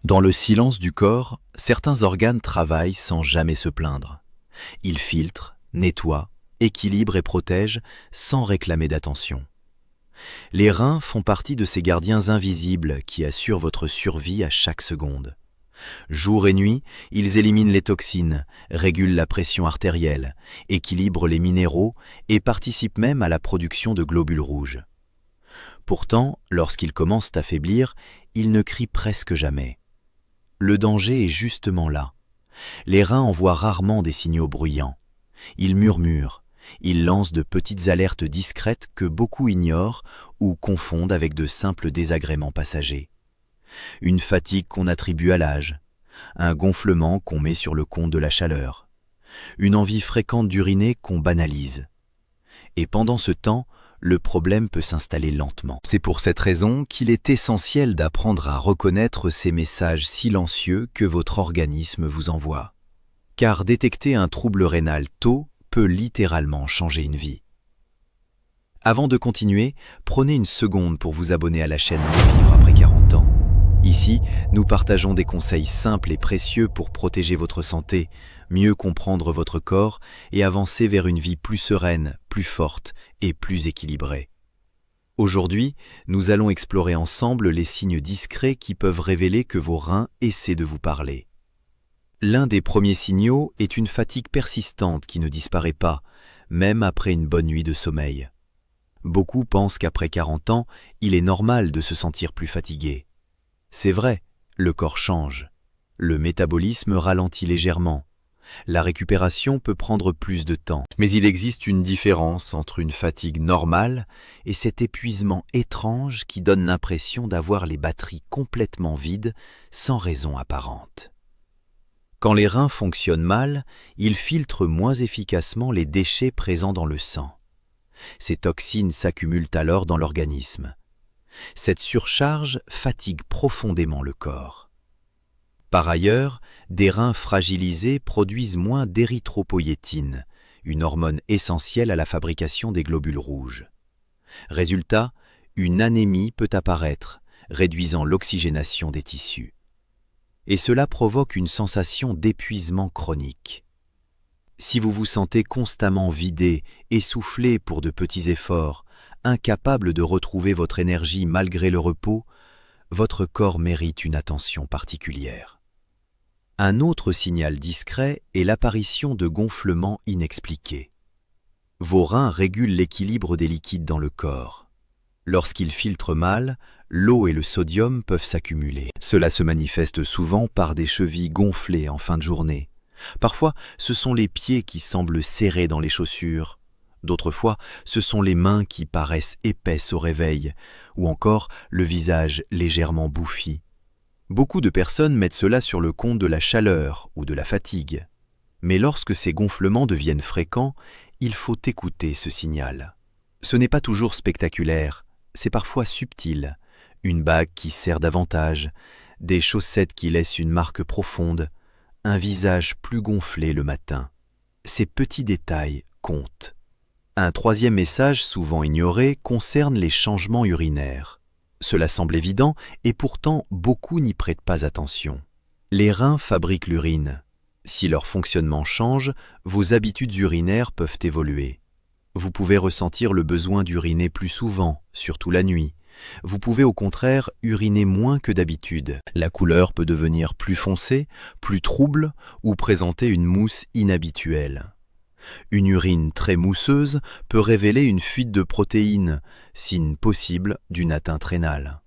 Dans le silence du corps, certains organes travaillent sans jamais se plaindre. Ils filtrent, nettoient, équilibrent et protègent sans réclamer d'attention. Les reins font partie de ces gardiens invisibles qui assurent votre survie à chaque seconde. Jour et nuit, ils éliminent les toxines, régulent la pression artérielle, équilibrent les minéraux et participent même à la production de globules rouges. Pourtant, lorsqu'ils commencent à faiblir, ils ne crient presque jamais. Le danger est justement là. Les reins envoient rarement des signaux bruyants. Ils murmurent, ils lancent de petites alertes discrètes que beaucoup ignorent ou confondent avec de simples désagréments passagers. Une fatigue qu'on attribue à l'âge, un gonflement qu'on met sur le compte de la chaleur, une envie fréquente d'uriner qu'on banalise. Et pendant ce temps, le problème peut s'installer lentement. C'est pour cette raison qu'il est essentiel d'apprendre à reconnaître ces messages silencieux que votre organisme vous envoie. Car détecter un trouble rénal tôt peut littéralement changer une vie. Avant de continuer, prenez une seconde pour vous abonner à la chaîne Mieux Vivre après 40 ans. Ici, nous partageons des conseils simples et précieux pour protéger votre santé, mieux comprendre votre corps et avancer vers une vie plus sereine, plus forte et plus équilibrée. Aujourd'hui, nous allons explorer ensemble les signes discrets qui peuvent révéler que vos reins essaient de vous parler. L'un des premiers signaux est une fatigue persistante qui ne disparaît pas, même après une bonne nuit de sommeil. Beaucoup pensent qu'après 40 ans, il est normal de se sentir plus fatigué. C'est vrai, le corps change. Le métabolisme ralentit légèrement. La récupération peut prendre plus de temps. Mais il existe une différence entre une fatigue normale et cet épuisement étrange qui donne l'impression d'avoir les batteries complètement vides sans raison apparente. Quand les reins fonctionnent mal, ils filtrent moins efficacement les déchets présents dans le sang. Ces toxines s'accumulent alors dans l'organisme. Cette surcharge fatigue profondément le corps. Par ailleurs, des reins fragilisés produisent moins d'érythropoïétine, une hormone essentielle à la fabrication des globules rouges. Résultat, une anémie peut apparaître, réduisant l'oxygénation des tissus. Et cela provoque une sensation d'épuisement chronique. Si vous vous sentez constamment vidé, essoufflé pour de petits efforts, incapable de retrouver votre énergie malgré le repos, votre corps mérite une attention particulière. Un autre signal discret est l'apparition de gonflements inexpliqués. Vos reins régulent l'équilibre des liquides dans le corps. Lorsqu'ils filtrent mal, l'eau et le sodium peuvent s'accumuler. Cela se manifeste souvent par des chevilles gonflées en fin de journée. Parfois, ce sont les pieds qui semblent serrés dans les chaussures. D'autres fois, ce sont les mains qui paraissent épaisses au réveil, ou encore le visage légèrement bouffi. Beaucoup de personnes mettent cela sur le compte de la chaleur ou de la fatigue. Mais lorsque ces gonflements deviennent fréquents, il faut écouter ce signal. Ce n'est pas toujours spectaculaire, c'est parfois subtil. Une bague qui serre davantage, des chaussettes qui laissent une marque profonde, un visage plus gonflé le matin. Ces petits détails comptent. Un troisième message souvent ignoré concerne les changements urinaires. Cela semble évident et pourtant beaucoup n'y prêtent pas attention. Les reins fabriquent l'urine. Si leur fonctionnement change, vos habitudes urinaires peuvent évoluer. Vous pouvez ressentir le besoin d'uriner plus souvent, surtout la nuit. Vous pouvez au contraire uriner moins que d'habitude. La couleur peut devenir plus foncée, plus trouble ou présenter une mousse inhabituelle. Une urine très mousseuse peut révéler une fuite de protéines, signe possible d'une atteinte rénale.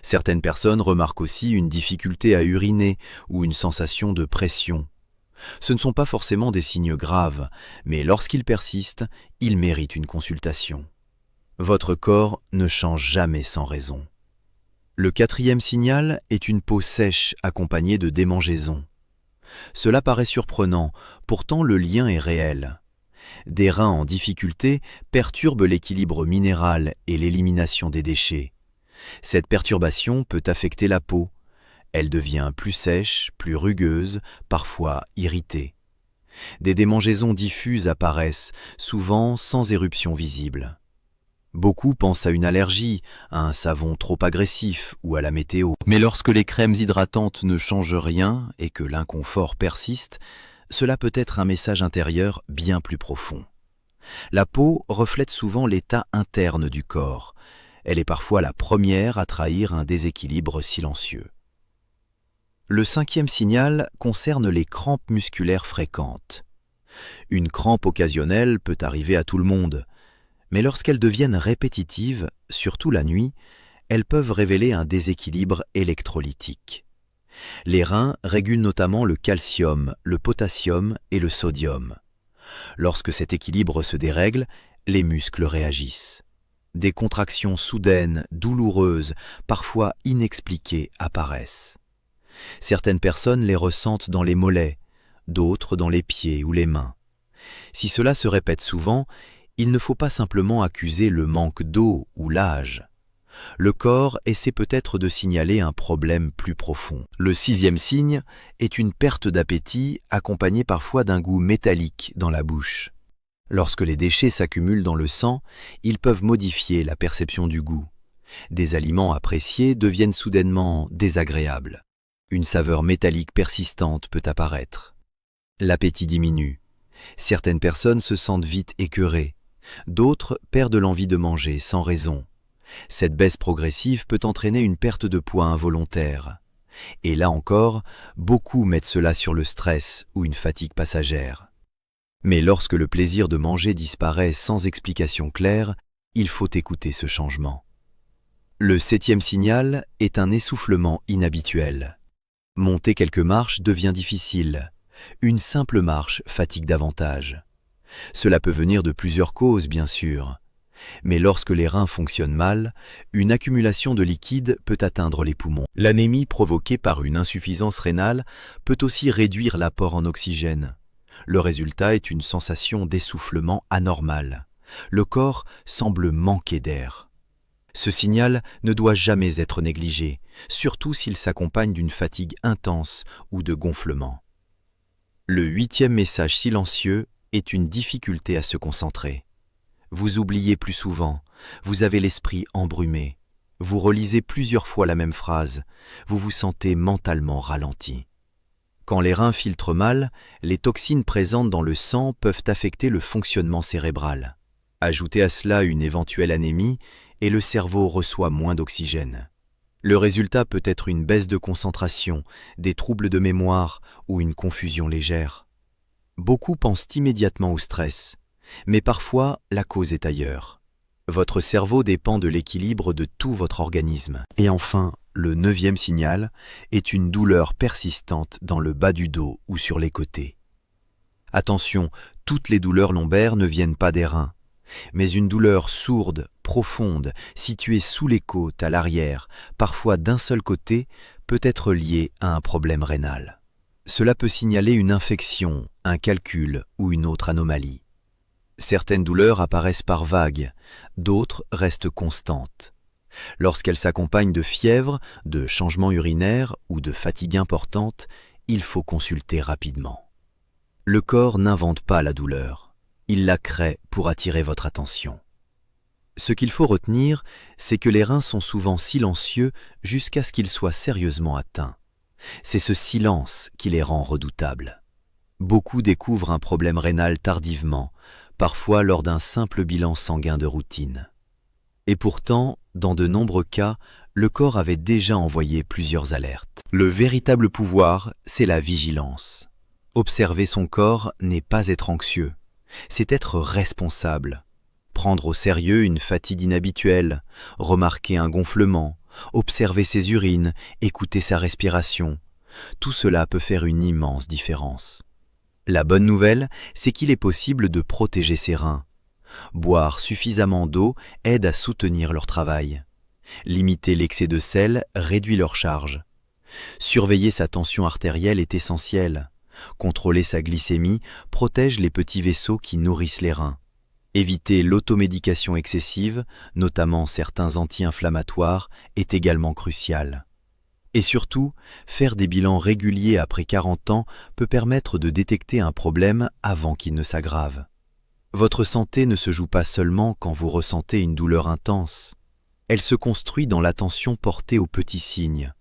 Certaines personnes remarquent aussi une difficulté à uriner ou une sensation de pression. Ce ne sont pas forcément des signes graves, mais lorsqu'ils persistent, ils méritent une consultation. Votre corps ne change jamais sans raison. Le quatrième signal est une peau sèche accompagnée de démangeaisons. Cela paraît surprenant, pourtant le lien est réel. Des reins en difficulté perturbent l'équilibre minéral et l'élimination des déchets. Cette perturbation peut affecter la peau. Elle devient plus sèche, plus rugueuse, parfois irritée. Des démangeaisons diffuses apparaissent, souvent sans éruption visible. Beaucoup pensent à une allergie, à un savon trop agressif ou à la météo. Mais lorsque les crèmes hydratantes ne changent rien et que l'inconfort persiste, cela peut être un message intérieur bien plus profond. La peau reflète souvent l'état interne du corps. Elle est parfois la première à trahir un déséquilibre silencieux. Le cinquième signal concerne les crampes musculaires fréquentes. Une crampe occasionnelle peut arriver à tout le monde, mais lorsqu'elles deviennent répétitives, surtout la nuit, elles peuvent révéler un déséquilibre électrolytique. Les reins régulent notamment le calcium, le potassium et le sodium. Lorsque cet équilibre se dérègle, les muscles réagissent. Des contractions soudaines, douloureuses, parfois inexpliquées apparaissent. Certaines personnes les ressentent dans les mollets, d'autres dans les pieds ou les mains. Si cela se répète souvent, il ne faut pas simplement accuser le manque d'eau ou l'âge. Le corps essaie peut-être de signaler un problème plus profond. Le sixième signe est une perte d'appétit accompagnée parfois d'un goût métallique dans la bouche. Lorsque les déchets s'accumulent dans le sang, ils peuvent modifier la perception du goût. Des aliments appréciés deviennent soudainement désagréables. Une saveur métallique persistante peut apparaître. L'appétit diminue. Certaines personnes se sentent vite écœurées. D'autres perdent l'envie de manger sans raison. Cette baisse progressive peut entraîner une perte de poids involontaire. Et là encore, beaucoup mettent cela sur le stress ou une fatigue passagère. Mais lorsque le plaisir de manger disparaît sans explication claire, il faut écouter ce changement. Le septième signal est un essoufflement inhabituel. Monter quelques marches devient difficile. Une simple marche fatigue davantage. Cela peut venir de plusieurs causes, bien sûr. Mais lorsque les reins fonctionnent mal, une accumulation de liquide peut atteindre les poumons. L'anémie provoquée par une insuffisance rénale peut aussi réduire l'apport en oxygène. Le résultat est une sensation d'essoufflement anormal. Le corps semble manquer d'air. Ce signal ne doit jamais être négligé, surtout s'il s'accompagne d'une fatigue intense ou de gonflement. Le huitième message silencieux est une difficulté à se concentrer. Vous oubliez plus souvent, vous avez l'esprit embrumé, vous relisez plusieurs fois la même phrase, vous vous sentez mentalement ralenti. Quand les reins filtrent mal, les toxines présentes dans le sang peuvent affecter le fonctionnement cérébral. Ajoutez à cela une éventuelle anémie et le cerveau reçoit moins d'oxygène. Le résultat peut être une baisse de concentration, des troubles de mémoire ou une confusion légère. Beaucoup pensent immédiatement au stress, mais parfois la cause est ailleurs. Votre cerveau dépend de l'équilibre de tout votre organisme. Et enfin, le neuvième signal est une douleur persistante dans le bas du dos ou sur les côtés. Attention, toutes les douleurs lombaires ne viennent pas des reins, mais une douleur sourde, profonde, située sous les côtes, à l'arrière, parfois d'un seul côté, peut être liée à un problème rénal. Cela peut signaler une infection, un calcul ou une autre anomalie. Certaines douleurs apparaissent par vagues, d'autres restent constantes. Lorsqu'elles s'accompagnent de fièvre, de changements urinaires ou de fatigue importante, il faut consulter rapidement. Le corps n'invente pas la douleur, il la crée pour attirer votre attention. Ce qu'il faut retenir, c'est que les reins sont souvent silencieux jusqu'à ce qu'ils soient sérieusement atteints. C'est ce silence qui les rend redoutables. Beaucoup découvrent un problème rénal tardivement, parfois lors d'un simple bilan sanguin de routine. Et pourtant, dans de nombreux cas, le corps avait déjà envoyé plusieurs alertes. Le véritable pouvoir, c'est la vigilance. Observer son corps n'est pas être anxieux, c'est être responsable. Prendre au sérieux une fatigue inhabituelle, remarquer un gonflement, observer ses urines, écouter sa respiration, tout cela peut faire une immense différence. La bonne nouvelle, c'est qu'il est possible de protéger ses reins. Boire suffisamment d'eau aide à soutenir leur travail. Limiter l'excès de sel réduit leur charge. Surveiller sa tension artérielle est essentiel. Contrôler sa glycémie protège les petits vaisseaux qui nourrissent les reins. Éviter l'automédication excessive, notamment certains anti-inflammatoires, est également crucial. Et surtout, faire des bilans réguliers après 40 ans peut permettre de détecter un problème avant qu'il ne s'aggrave. Votre santé ne se joue pas seulement quand vous ressentez une douleur intense. Elle se construit dans l'attention portée aux petits signes.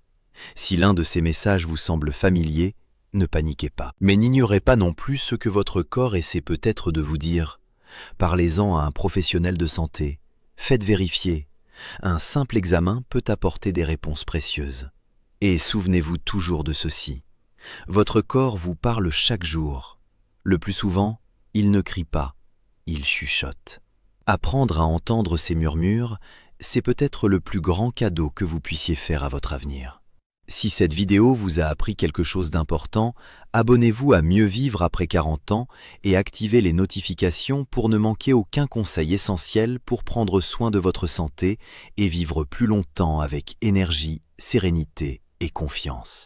Si l'un de ces messages vous semble familier, ne paniquez pas. Mais n'ignorez pas non plus ce que votre corps essaie peut-être de vous dire. Parlez-en à un professionnel de santé. Faites vérifier. Un simple examen peut apporter des réponses précieuses. Et souvenez-vous toujours de ceci. Votre corps vous parle chaque jour. Le plus souvent, il ne crie pas, il chuchote. Apprendre à entendre ces murmures, c'est peut-être le plus grand cadeau que vous puissiez faire à votre avenir. Si cette vidéo vous a appris quelque chose d'important, abonnez-vous à Mieux vivre après 40 ans et activez les notifications pour ne manquer aucun conseil essentiel pour prendre soin de votre santé et vivre plus longtemps avec énergie, sérénité et confiance.